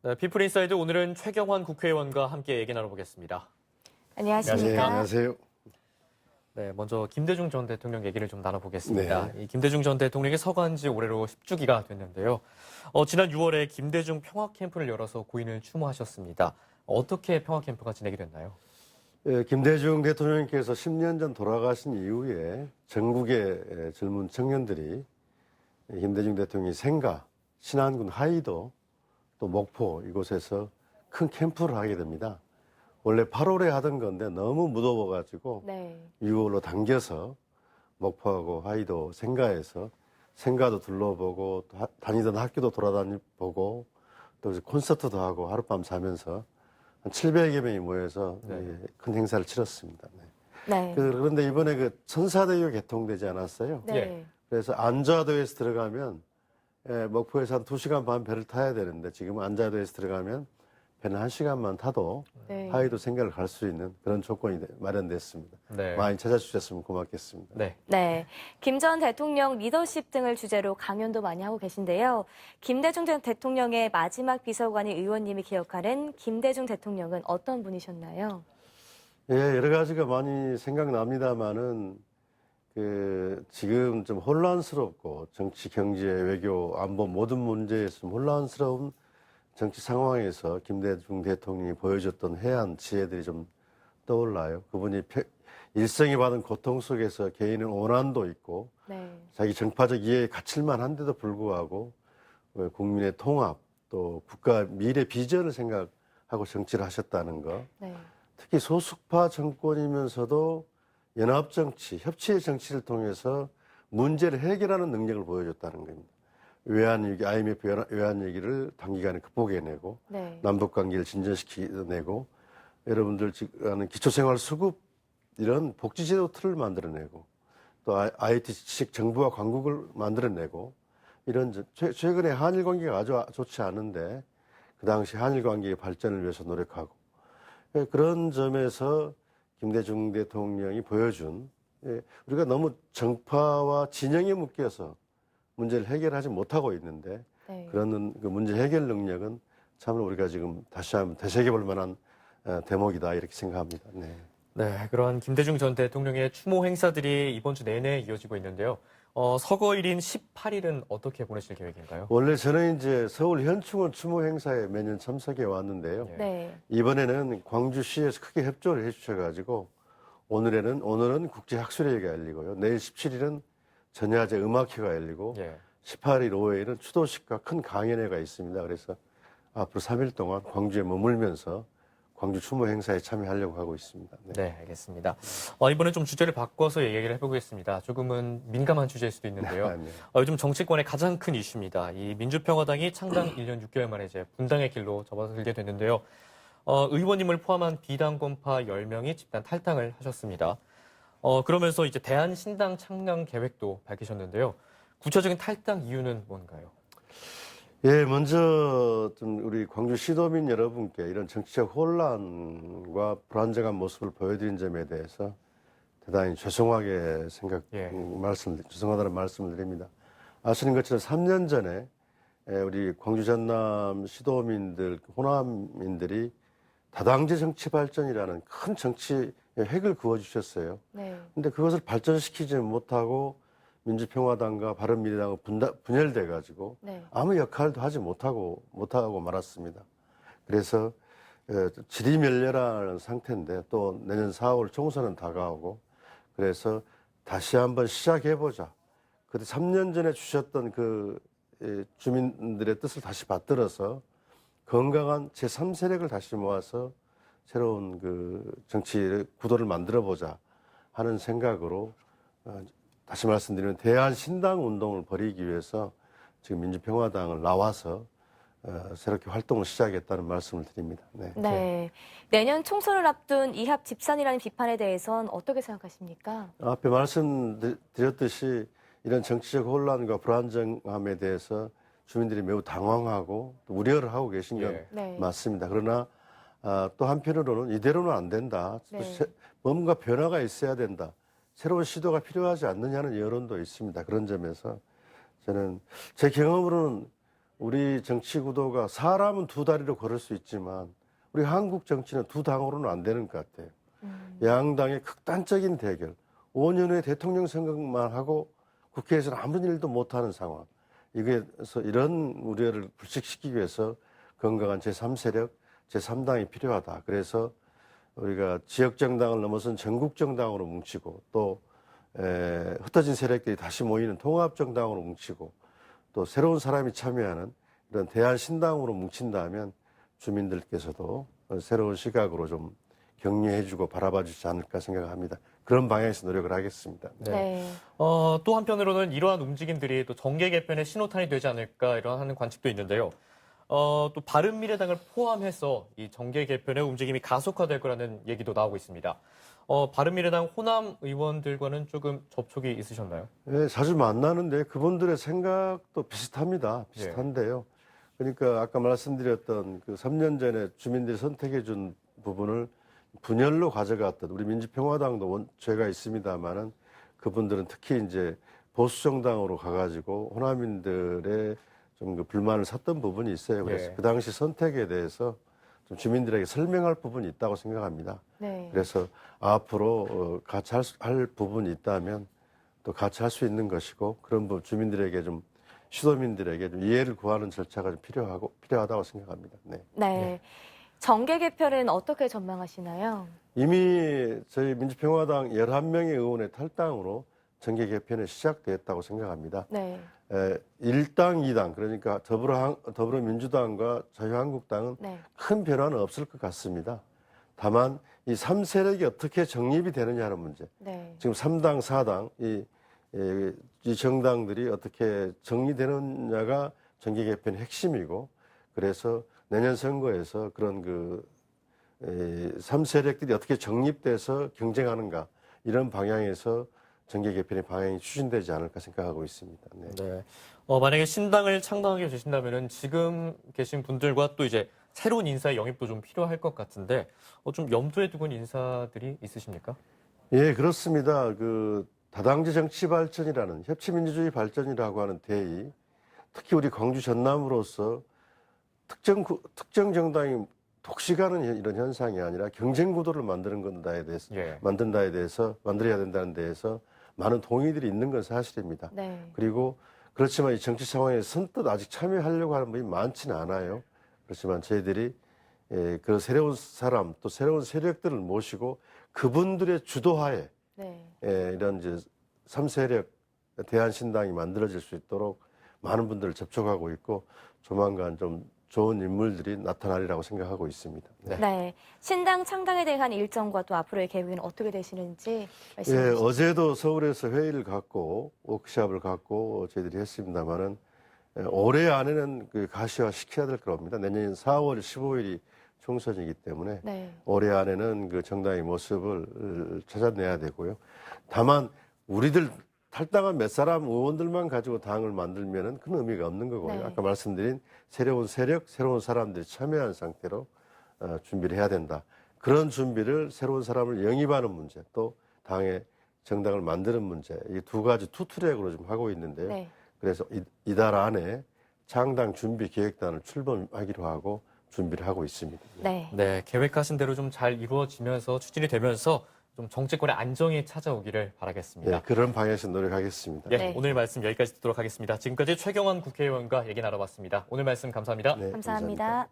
네, 피플인사이드 오늘은 최경환 국회의원과 함께 얘기 나눠보겠습니다. 안녕하십니까? 네, 안녕하세요. 네, 먼저 김대중 전 대통령 얘기를 좀 나눠보겠습니다. 네. 이 김대중 전 대통령이 서거한 지 올해로 10주기가 됐는데요. 지난 6월에 김대중 평화캠프를 열어서 고인을 추모하셨습니다. 어떻게 평화캠프가 진행이 됐나요? 김대중 대통령께서 10년 전 돌아가신 이후에 전국의 젊은 청년들이 김대중 대통령의 생가, 신안군 하이도, 또 목포 이곳에서 큰 캠프를 하게 됩니다. 원래 8월에 하던 건데 너무 무더워가지고 네. 6월로 당겨서 목포하고 하이도 생가에서 생가도 둘러보고 또 다니던 학교도 돌아다니보고 또 콘서트도 하고 하룻밤 자면서 한 700여 명이 모여서 큰 행사를 치렀습니다. 네. 그런데 이번에 그 천사대교 개통되지 않았어요. 네. 예. 그래서 안좌도에서 들어가면 목포에서 한 2시간 반 배를 타야 되는데 지금 안좌도에서 들어가면 배는 1시간만 타도 네. 하이도 생가를 갈 수 있는 그런 조건이 마련됐습니다. 네. 많이 찾아주셨으면 고맙겠습니다. 네. 네. 김 전 대통령 리더십 등을 주제로 강연도 많이 하고 계신데요. 김대중 전 대통령의 마지막 비서관인 의원님이 기억하는 김대중 대통령은 어떤 분이셨나요? 예, 여러 가지가 많이 생각납니다만은 지금 좀 혼란스럽고 정치, 경제, 외교, 안보 모든 문제에서 좀 혼란스러운 정치 상황에서 김대중 대통령이 보여줬던 해안 지혜들이 좀 떠올라요. 그분이 일생이 받은 고통 속에서 개인의 원한도 있고 네. 자기 정파적 이해에 갇힐만 한데도 불구하고 국민의 통합 또 국가 미래 비전을 생각하고 정치를 하셨다는 거. 네. 특히 소수파 정권이면서도 연합정치, 협치의 정치를 통해서 문제를 해결하는 능력을 보여줬다는 겁니다. 외환위기, IMF 외환위기를 단기간에 극복해내고 네. 남북관계를 진전시켜내고 여러분들 아는 기초생활수급 이런 복지제도 틀을 만들어내고 또 IT 지식 정부와 강국을 만들어내고 이런 최근에 한일 관계가 아주 좋지 않은데 그 당시 한일 관계의 발전을 위해서 노력하고 그런 점에서 김대중 대통령이 보여준 우리가 너무 정파와 진영에 묶여서 문제를 해결하지 못하고 있는데 네. 그런 그 문제 해결 능력은 참으로 우리가 지금 다시 한번 되새겨볼 만한 대목이다 이렇게 생각합니다. 네. 네, 그런 김대중 전 대통령의 추모 행사들이 이번 주 내내 이어지고 있는데요. 서거일인 18일은 어떻게 보내실 계획인가요? 원래 저는 이제 서울 현충원 추모 행사에 매년 참석해 왔는데요. 네. 이번에는 광주시에서 크게 협조를 해주셔가지고 오늘은 국제학술회의가 열리고요. 내일 17일은 전야제 음악회가 열리고 예. 18일 오후에는 추도식과 큰 강연회가 있습니다. 그래서 앞으로 3일 동안 광주에 머물면서 광주 추모 행사에 참여하려고 하고 있습니다. 네, 알겠습니다. 이번에 좀 주제를 바꿔서 얘기를 해보겠습니다. 조금은 민감한 주제일 수도 있는데요. 네. 요즘 정치권의 가장 큰 이슈입니다. 이 민주평화당이 창당 1년 6개월 만에 이제 분당의 길로 접어들게 됐는데요. 의원님을 포함한 비당권파 10명이 집단 탈당을 하셨습니다. 그러면서 이제 대한신당 창당 계획도 밝히셨는데요. 구체적인 탈당 이유는 뭔가요? 예, 먼저 좀 우리 광주 시도민 여러분께 이런 정치적 혼란과 불안정한 모습을 보여드린 점에 대해서 대단히 죄송하게 죄송하다는 말씀을 드립니다. 아시는 것처럼 3년 전에 우리 광주 전남 시도민들, 호남민들이 다당제 정치 발전이라는 큰 정치 핵을 그어주셨어요. 네. 근데 그것을 발전시키지 못하고 민주평화당과 바른미래당은 분열돼 가지고 네. 아무 역할도 하지 못하고 말았습니다. 그래서 질이멸렬한 상태인데 또 내년 4월 총선은 다가오고 그래서 다시 한번 시작해보자. 그때 3년 전에 주셨던 그 주민들의 뜻을 다시 받들어서 건강한 제3세력을 다시 모아서 새로운 그 정치 구도를 만들어보자 하는 생각으로 다시 말씀드리면 대한신당 운동을 벌이기 위해서 지금 민주평화당을 나와서 새롭게 활동을 시작했다는 말씀을 드립니다. 네. 네. 내년 총선을 앞둔 이합 집산이라는 비판에 대해선 어떻게 생각하십니까? 앞에 말씀드렸듯이 이런 정치적 혼란과 불안정함에 대해서 주민들이 매우 당황하고 또 우려를 하고 계신 건 네. 맞습니다. 그러나 또 한편으로는 이대로는 안 된다. 또 네. 뭔가 변화가 있어야 된다. 새로운 시도가 필요하지 않느냐는 여론도 있습니다. 그런 점에서 저는 제 경험으로는 우리 정치 구도가 사람은 두 다리로 걸을 수 있지만 우리 한국 정치는 두 당으로는 안 되는 것 같아요. 양당의 극단적인 대결, 5년 후에 대통령 선거만 하고 국회에서는 아무 일도 못하는 상황. 이게서 이런 우려를 불식시키기 위해서 건강한 제3세력, 제3당이 필요하다. 그래서 우리가 지역 정당을 넘어선 전국 정당으로 뭉치고 또 흩어진 세력들이 다시 모이는 통합 정당으로 뭉치고 또 새로운 사람이 참여하는 이런 대한신당으로 뭉친다면 주민들께서도 새로운 시각으로 좀 격려해주고 바라봐주지 않을까 생각합니다. 그런 방향에서 노력을 하겠습니다. 네. 또 한편으로는 이러한 움직임들이 또 정계 개편의 신호탄이 되지 않을까 이런 하는 관측도 있는데요. 또 바른미래당을 포함해서 이 정계 개편의 움직임이 가속화될 거라는 얘기도 나오고 있습니다. 바른미래당 호남 의원들과는 조금 접촉이 있으셨나요? 네, 자주 만나는데 그분들의 생각도 비슷합니다. 비슷한데요. 그러니까 아까 말씀드렸던 그 3년 전에 주민들이 선택해 준 부분을 분열로 가져갔던 우리 민주평화당도 죄가 있습니다만은 그분들은 특히 이제 보수 정당으로 가가지고 호남인들의 좀 그 불만을 샀던 부분이 있어요. 그래서 그 당시 선택에 대해서 좀 주민들에게 설명할 부분이 있다고 생각합니다. 네. 그래서 앞으로 같이 할 부분이 있다면 또 같이 할 수 있는 것이고 그런 부분 주민들에게 좀 시도민들에게 좀 이해를 구하는 절차가 좀 필요하다고 생각합니다. 네. 네. 정계 개편은 어떻게 전망하시나요? 이미 저희 민주평화당 11명의 의원의 탈당으로 정계 개편이 시작됐다고 생각합니다. 네. 1당, 2당 그러니까 더불어민주당과 자유한국당은 네. 큰 변화는 없을 것 같습니다. 다만 이 3세력이 어떻게 정립이 되느냐는 문제. 네. 지금 3당, 4당 이 정당들이 어떻게 정리되느냐가 정계 개편의 핵심이고 그래서 내년 선거에서 그런 그 3세력들이 어떻게 정립돼서 경쟁하는가 이런 방향에서 정계 개편의 방향이 추진되지 않을까 생각하고 있습니다. 네. 네. 만약에 신당을 창당하게 되신다면은 지금 계신 분들과 또 이제 새로운 인사의 영입도 좀 필요할 것 같은데 좀 염두에 두고 있는 인사들이 있으십니까? 예, 그렇습니다. 그 다당제 정치 발전이라는 협치민주주의 발전이라고 하는 대의, 특히 우리 광주 전남으로서 특정 정당이 독식하는 이런 현상이 아니라 경쟁 구도를 만들어야 된다는 데에서 많은 동의들이 있는 건 사실입니다. 네. 그리고 그렇지만 이 정치 상황에 선뜻 아직 참여하려고 하는 분이 많지는 않아요. 그렇지만 저희들이 그 새로운 사람 또 새로운 세력들을 모시고 그분들의 주도하에 네. 이런 이제 3세력 대한신당이 만들어질 수 있도록 많은 분들을 접촉하고 있고 조만간 좀 좋은 인물들이 나타나리라고 생각하고 있습니다. 네. 네. 신당 창당에 대한 일정과 또 앞으로의 계획은 어떻게 되시는지 말씀해 예, 주시죠. 어제도 서울에서 회의를 갖고 워크숍을 갖고 저희들이 했습니다만은 올해 안에는 그 가시화 시켜야 될 겁니다. 내년 4월 15일이 총선이기 때문에 네. 올해 안에는 그 정당의 모습을 찾아내야 되고요. 다만 우리들 탈당한 몇 사람 의원들만 가지고 당을 만들면은 큰 의미가 없는 거고요. 네. 아까 말씀드린 새로운 세력, 새로운 사람들이 참여한 상태로 준비를 해야 된다. 그런 준비를 새로운 사람을 영입하는 문제, 또 당의 정당을 만드는 문제, 이 두 가지 투트랙으로 좀 하고 있는데요. 네. 그래서 이달 안에 창당 준비 계획단을 출범하기로 하고 준비를 하고 있습니다. 네. 네, 계획하신 대로 좀 잘 이루어지면서 추진이 되면서 좀 정치권의 안정이 찾아오기를 바라겠습니다. 네, 그런 방향에서 노력하겠습니다. 예, 네. 오늘 말씀 여기까지 듣도록 하겠습니다. 지금까지 최경환 국회의원과 얘기 나눠봤습니다. 오늘 말씀 감사합니다. 네, 감사합니다.